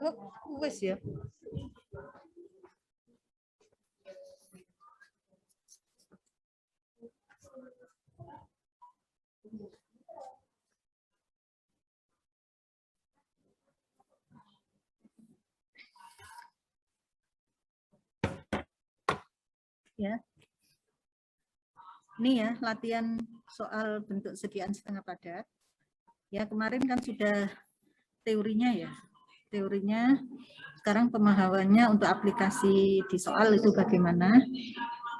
Oh, wes ya. Ya. Ini ya latihan soal bentuk sediaan setengah padat. Ya, kemarin kan sudah teorinya ya. Teorinya, sekarang pemahamannya untuk aplikasi di soal itu bagaimana.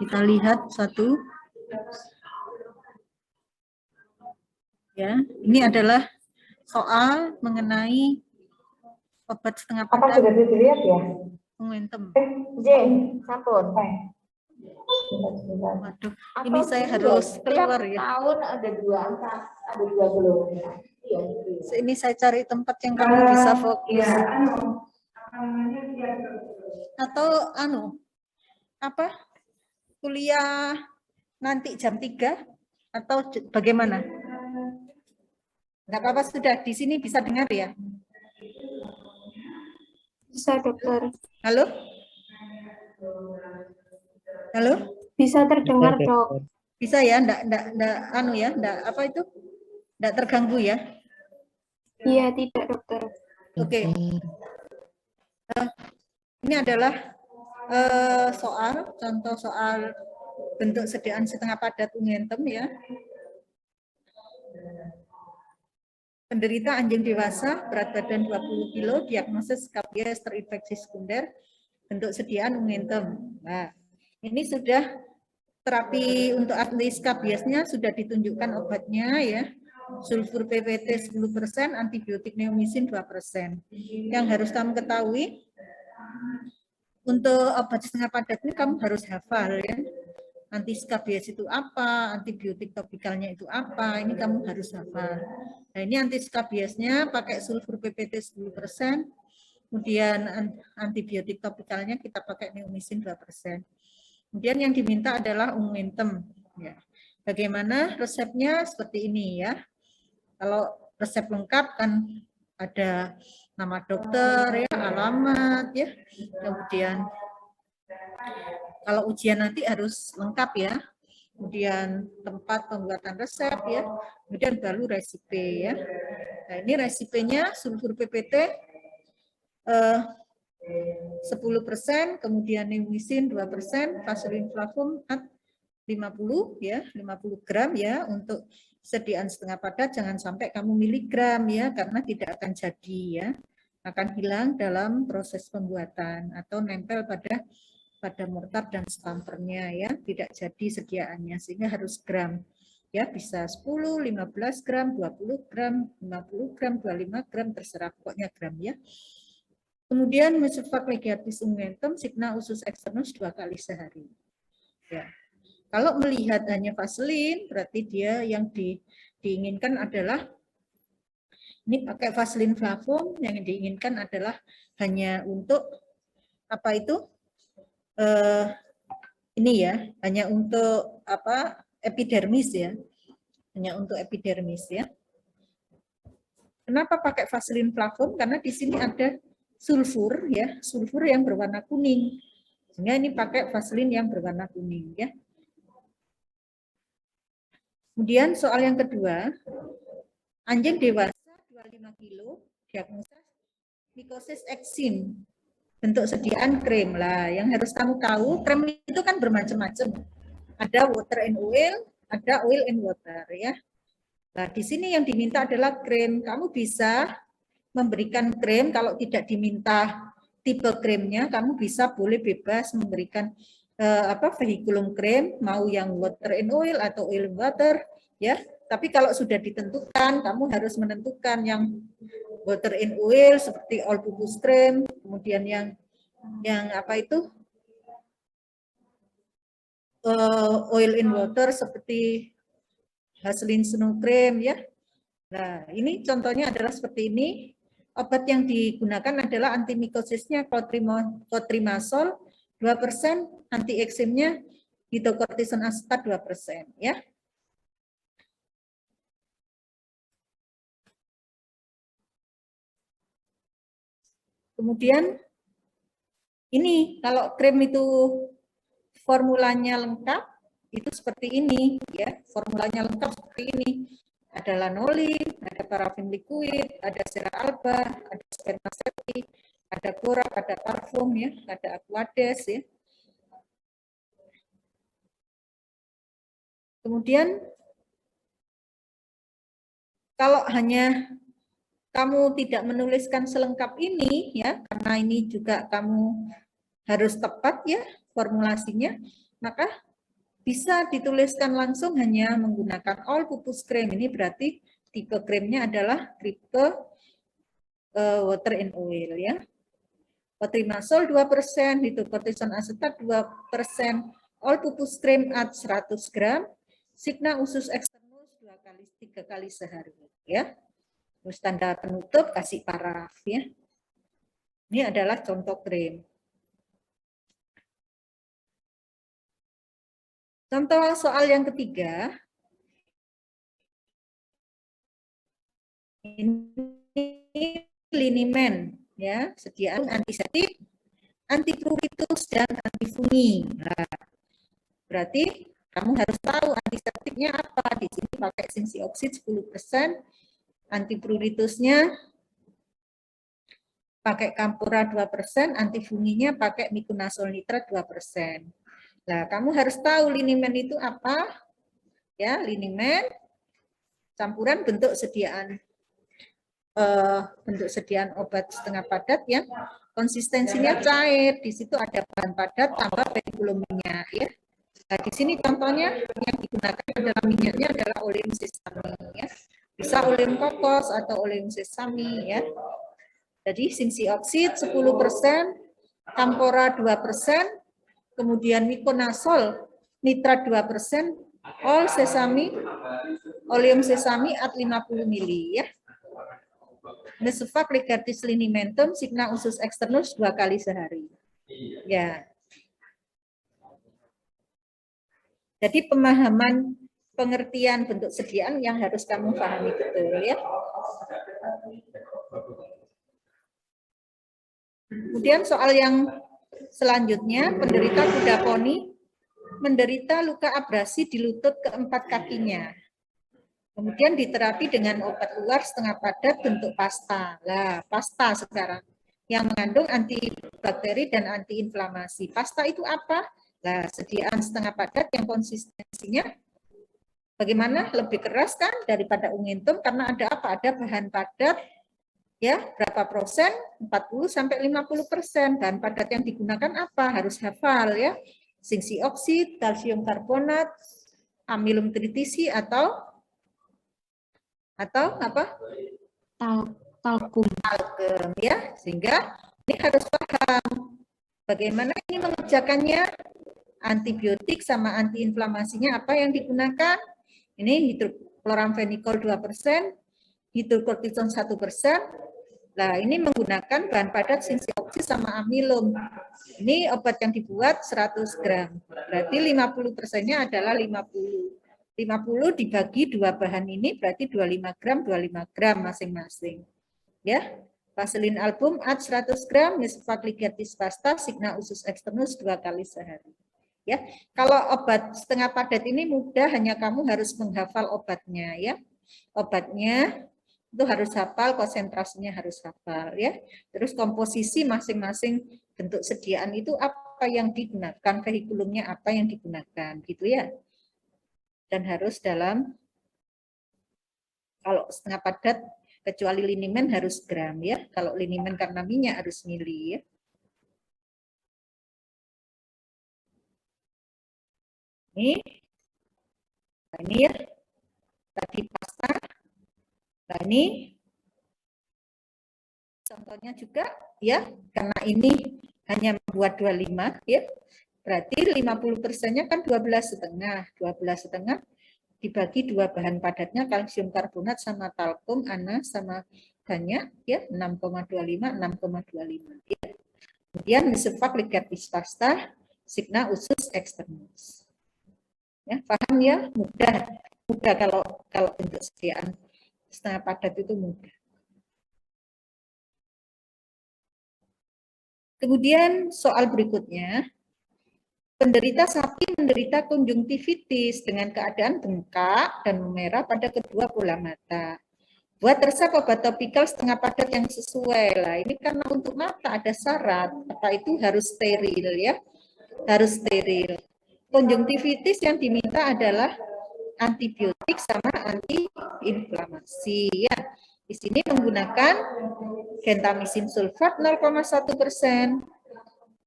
Kita lihat satu. Ya, ini adalah soal mengenai obat setengah padat. Apa sudah dilihat ya? Momentum. J, sampun. Waduh, ini saya harus keluar ya. Tahun ada dua belum. Ini saya cari tempat yang kamu bisa fokus. Atau apa? Kuliah nanti jam 3 atau bagaimana? Enggak apa-apa, sudah di sini bisa dengar ya? Bisa, dokter. Halo? Halo? Bisa terdengar, dok. Bisa ya? Enggak apa itu? Enggak terganggu ya? Iya, tidak, dokter. Oke. Ini adalah contoh soal bentuk sediaan setengah padat Ungentem ya. Penderita anjing dewasa, berat badan 20 kilo, diagnosis skabies terinfeksi sekunder, bentuk sediaan Ungentem. Nah, ini sudah terapi untuk ahli skabiesnya sudah ditunjukkan obatnya ya. Sulfur PPT 10%, antibiotik neomycin 2%. Yang harus kamu ketahui, untuk obat setengah padat ini kamu harus hafal ya. Anti skabies itu apa, antibiotik topikalnya itu apa, ini kamu harus hafal. Nah, ini anti skabiesnya pakai sulfur PPT 10%, kemudian antibiotik topikalnya kita pakai neomycin 2%. Kemudian yang diminta adalah Ungentem. Ya. Bagaimana resepnya seperti ini ya. Kalau resep lengkap kan ada nama dokter ya, alamat ya. Kemudian kalau ujian nanti harus lengkap ya. Kemudian tempat pembuatan resep ya. Kemudian baru resipe ya. Nah, ini resipenya sulfur PPT 10%, kemudian neomycin 2%, vaselin flavum 50 ya, 50 gram ya untuk sediaan setengah padat, jangan sampai kamu miligram ya, karena tidak akan jadi ya, akan hilang dalam proses pembuatan atau nempel pada mortar dan stampernya ya, tidak jadi sediaannya, sehingga harus gram ya, bisa 10, 15 gram, 20 gram, 50 gram, 25 gram, terserah pokoknya gram ya. Kemudian Mesovac legatus Ungentem signa usus externus 2 kali sehari. Ya. Kalau melihat hanya vaselin, berarti dia yang diinginkan adalah ini pakai vaselin flavum, yang diinginkan adalah hanya untuk apa itu? Ini ya, hanya untuk apa? Epidermis ya. Hanya untuk epidermis ya. Kenapa pakai vaselin flavum? Karena di sini ada sulfur ya, sulfur yang berwarna kuning. Sehingga ini pakai vaselin yang berwarna kuning ya. Kemudian soal yang kedua, anjing dewasa 25 kilo, diagnosis mikosis eksim, bentuk sediaan krim lah. Yang harus kamu tahu, krim itu kan bermacam-macam. Ada water and oil, ada oil and water ya. Nah, di sini yang diminta adalah krim. Kamu bisa memberikan krim, kalau tidak diminta tipe krimnya, kamu bisa boleh bebas memberikan vehikulum krim, mau yang water and oil atau oil and water ya. Tapi kalau sudah ditentukan, kamu harus menentukan yang water and oil seperti all purpose cream, kemudian yang apa itu oil and water seperti Vaseline Snow Cream ya. Nah, ini contohnya adalah seperti ini. Obat yang digunakan adalah antimikosisnya clotrimazole 2%, anti eksemnya hidrokortison acetat 2% ya. Kemudian ini kalau krim itu formulanya lengkap, itu seperti ini ya, formulanya lengkap seperti ini. Ada lanolin, ada parafin liquid, ada sera alba, ada spermaceti, ada borak, ada parfum ya, ada aquades ya. Kemudian kalau hanya kamu tidak menuliskan selengkap ini ya, karena ini juga kamu harus tepat ya formulasinya, maka bisa dituliskan langsung hanya menggunakan all purpose cream. Ini berarti tipe krimnya adalah tipe water and oil ya. Potrimasol 2%, hidrokortison asetat 2%, all purpose cream at 100 gram, Signa usus externus 3 kali sehari ya. Terus tanda penutup kasih paraf ya. Ini adalah contoh krim. Contoh soal yang ketiga, ini linimen, ya, sediaan antiseptik, antipruritus dan antifungi. Nah, berarti kamu harus tahu antiseptiknya apa. Di sini pakai zinc oxide 10%, antipruritusnya pakai Campora 2%, antifunginya pakai miconazole nitrat 2%. Nah, kamu harus tahu linimen itu apa. Ya, linimen campuran bentuk sediaan obat setengah padat yang konsistensinya cair. Di situ ada bahan padat tambah pedikulum minyak ya. Nah, di sini contohnya yang digunakan adalah minyaknya adalah oleum sesame ya. Bisa oleum kokos atau oleum sesame ya. Jadi zinc oxide 10%, Campora 2%, kemudian miconazole nitrat 2%, all sesame, oleum sesame at 50 mili ya. Mesufak ligatis linimentum, Signa usus externus 2 kali sehari. Ya. Jadi pemahaman pengertian bentuk sediaan yang harus kamu pahami betul ya. Kemudian soal yang selanjutnya, penderita kuda poni menderita luka abrasi di lutut keempat kakinya. Kemudian diterapi dengan obat luar setengah padat bentuk pasta. Nah, pasta sekarang yang mengandung antibakteri dan antiinflamasi. Pasta itu apa? Nah, sediaan setengah padat yang konsistensinya bagaimana? Lebih keras kan daripada ungentum karena ada apa? Ada bahan padat ya, berapa persen? 40 sampai 50%. Bahan padat yang digunakan apa? Harus hafal ya. Zinc oxide, kalsium karbonat, amilum tritisi atau apa? Talkum. Talkum ya. Sehingga ini harus paham bagaimana ini mengerjakannya. Antibiotik sama antiinflamasinya apa yang digunakan? Ini hidroklorambfenikol 2%, hidrokortison 1%. Nah, ini menggunakan bahan padat zinc oxide sama amilum. Ini obat yang dibuat 100 gram. Berarti 50%-nya adalah 50. 50 dibagi 2 bahan ini berarti 25 gram masing-masing. Ya. Vaselin album at 100 gram, Mesufak ligatis pasta, Signa usus externus 2 kali sehari. Ya, kalau obat setengah padat ini mudah, hanya kamu harus menghafal obatnya ya. Obatnya itu harus hafal, konsentrasinya harus hafal ya. Terus komposisi masing-masing bentuk sediaan itu apa yang digunakan, vehikulumnya apa yang digunakan gitu ya. Dan harus dalam, kalau setengah padat kecuali linimen harus gram ya. Kalau linimen karena minyak harus mili ya. Ini ya. Tadi pasta. Nah, ini contohnya juga ya, karena ini hanya membuat 25 ya. Berarti 50%-nya kan 12,5. 12,5 dibagi 2 bahan padatnya kalsium karbonat sama talkum, ana sama banyak ya, 6,25 6,25 ya. Kemudian Mesufak ligatis pasta, Signa usus externus. Ya, paham ya? Mudah kalau bentuk sediaan setengah padat itu mudah. Kemudian soal berikutnya, penderita sapi menderita konjungtivitis dengan keadaan bengkak dan memerah pada kedua bola mata. Buat resep obat topikal setengah padat yang sesuai. Lah, ini karena untuk mata ada syarat, apa itu harus steril ya, harus steril. Konjungtivitis yang diminta adalah antibiotik sama antiinflamasi ya. Di sini menggunakan gentamisin sulfat 0,1%,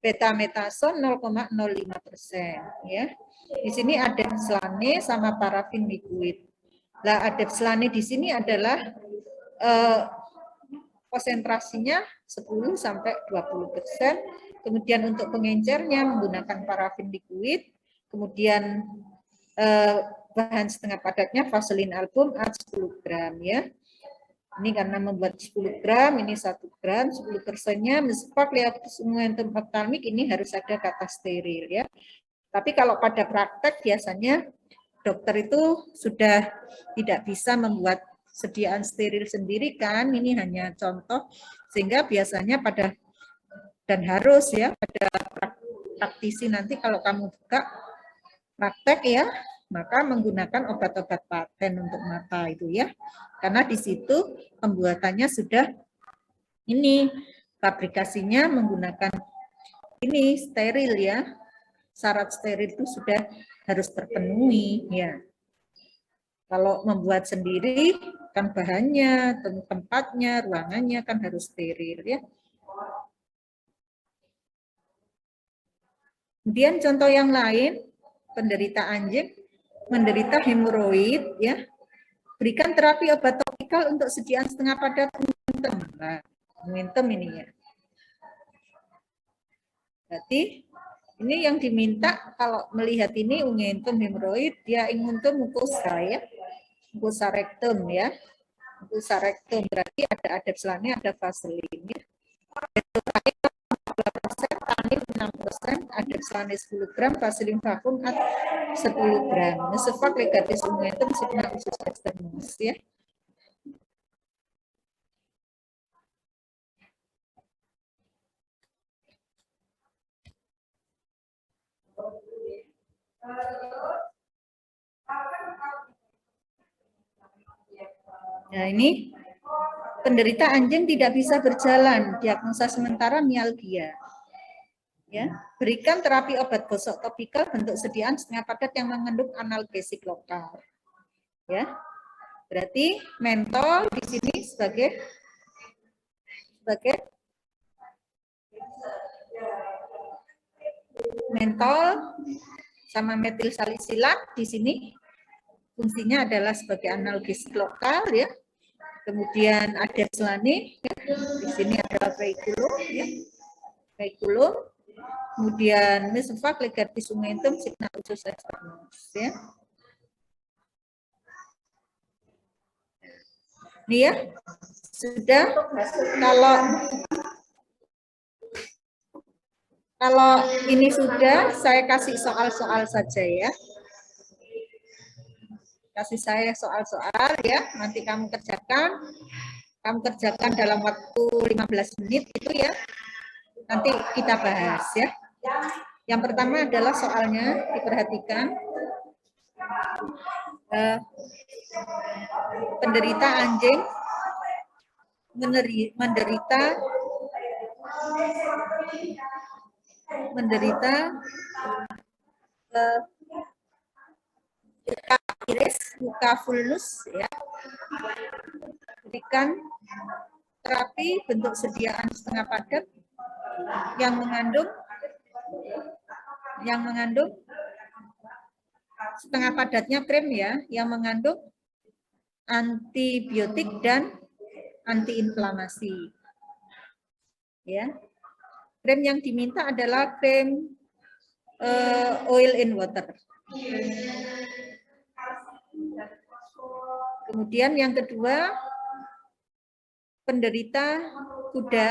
betamethason 0,05% ya. Di sini adepslane sama parafin liquid. Lah adepslane di sini adalah konsentrasinya 10 sampai 20%. Kemudian untuk pengencernya menggunakan parafin liquid, kemudian bahan setengah padatnya vaselin album 10 gram ya. Ini karena membuat 10 gram, ini 1 gram, 10%-nya mespak liatus unguentum ophthalmic, ini harus ada kata steril ya. Tapi kalau pada praktek biasanya dokter itu sudah tidak bisa membuat sediaan steril sendiri kan, ini hanya contoh, sehingga biasanya pada dan harus ya pada praktisi nanti kalau kamu buka praktek ya, maka menggunakan obat-obat paten untuk mata itu ya. Karena di situ pembuatannya sudah ini fabrikasinya menggunakan ini steril ya. Syarat steril itu sudah harus terpenuhi ya. Kalau membuat sendiri kan bahannya, tempatnya, ruangannya kan harus steril ya. Kemudian contoh yang lain, penderita anjing menderita hemoroid ya. Berikan terapi obat topikal untuk sediaan setengah padat unguentum. Nah, unguentum ini ya. Berarti ini yang diminta kalau melihat ini unguentum hemoroid, dia unguentum mucosa ya. Mucosa rectum ya. Mucosa rectum berarti ada adepslane, ada vaselin ya. Tanil 6%, adepslane 10 gram, vaselin vakum 10 gram. Mesefak legatis unguentum sigma usus externus ya. Nah, ini penderita anjing tidak bisa berjalan, diagnosa sementara mialgia. Ya, berikan terapi obat gosok topikal bentuk sediaan setengah padat yang mengandung analgesik lokal. Ya, berarti mentol di sini sebagai mentol sama metil salisilat di sini fungsinya adalah sebagai analgesik lokal ya. Kemudian adepslane ya. Di sini adalah veiculum ya. Veiculum. Kemudian mesefak legatis unguentum sigma usus externus ya. Ini ya. Sudah kalau ini sudah, saya kasih soal-soal saja ya. Kasih saya soal-soal ya, nanti kamu kerjakan dalam waktu 15 menit itu ya. Nanti kita bahas ya. Yang pertama adalah soalnya, diperhatikan. Penderita anjing menderita luka vulnus ya. Berikan terapi bentuk sediaan setengah padat yang mengandung setengah padatnya krem ya, yang mengandung antibiotik dan antiinflamasi. Ya. Krem yang diminta adalah krem oil in water. Kemudian yang kedua, penderita kuda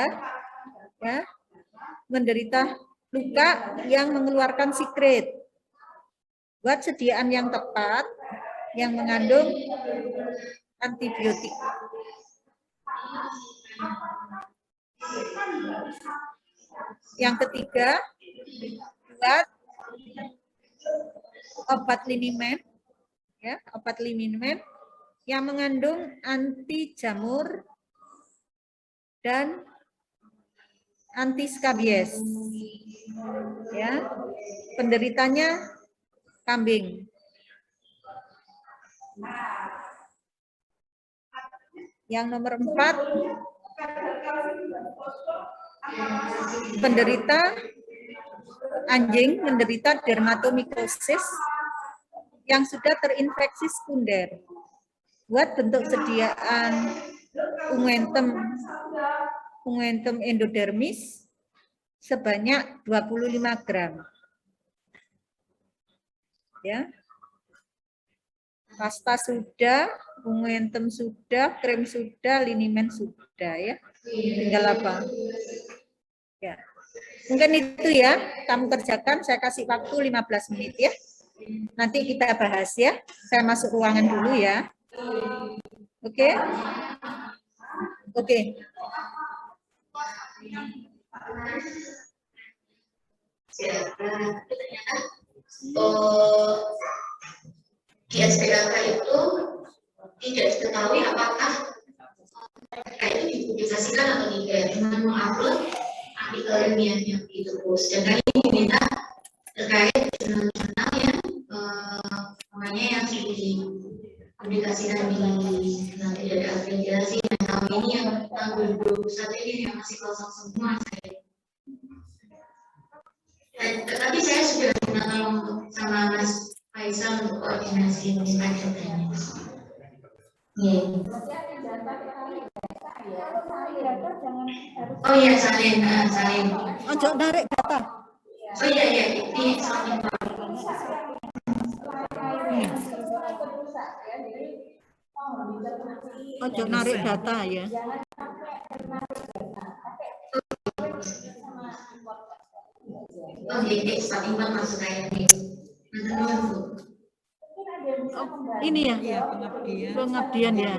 ya, menderita luka yang mengeluarkan sikret. Buat sediaan yang tepat yang mengandung antibiotik. Yang ketiga, buat obat liniment, ya, obat liniment yang mengandung anti jamur dan anti skabies. Ya, penderitanya kambing. Yang nomor 4, penderita anjing menderita dermatomikosis yang sudah terinfeksi sekunder. Buat bentuk sediaan ungenthem endodermis sebanyak 25 gram. Ya. Pasta sudah, ungenthem sudah, krim sudah, liniment sudah, ya. Tinggal apa? Ya. Mungkin itu ya, kamu kerjakan, saya kasih waktu 15 menit ya. Nanti kita bahas ya. Saya masuk ruangan dulu ya. Oke? Oke. Di SPLK itu tidak diketahui apakah mereka itu dipublikasikan atau tidak, cuma mengupload artikel ilmiahnya gitu. Sedangkan ini diminta terkait jurnal-jurnal yang namanya yang sudah dipublikasikan di tidak ada akreditasi. Dan tahun ini yang tahun 2021 ini yang masih kosong semua saya. Tetapi saya sudah minta sama Mas Faisal untuk koordinasi dengan datanya. Oh iya, salin. Ojo narik data. Oh iya, ini salin. Ojo narik data ya. Oh iya, salin maksud saya ini. Oh, ini ya? Iya, pengabdian. Pengabdian ya.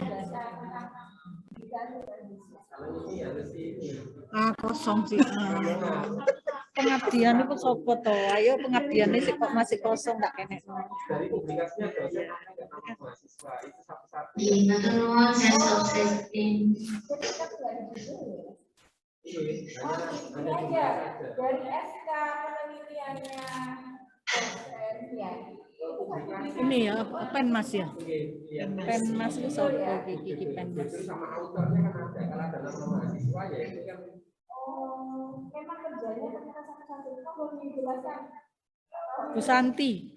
Kosong sih. Pengabdian itu sopo to? Ayo pengabdian ini kok masih kosong nggak kene. Dari publikasinya dosen nama mahasiswa itu satu-satu. Di Natunua saya self-testing. Dari SK penelitiannya dosen ya. Ini ya, Penmas ya. Penmas itu sopo Kiki Penmas. Sama autornya kan ada, kalau ada nama mahasiswa ya itu kan. Oh, memang kerjanya ternyata satu-satu itu mau menjelaskan. Bu Santi.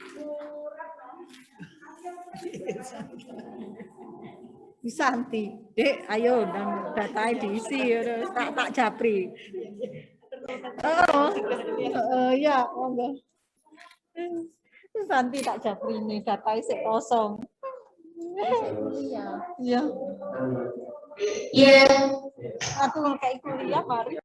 Bu Santi. Dek, ayo data diisi tak japri. Oh, ya, monggo. Bu Santi tak japri ini data isi kosong. Iya. Iya. Aku kayak kuliah mari.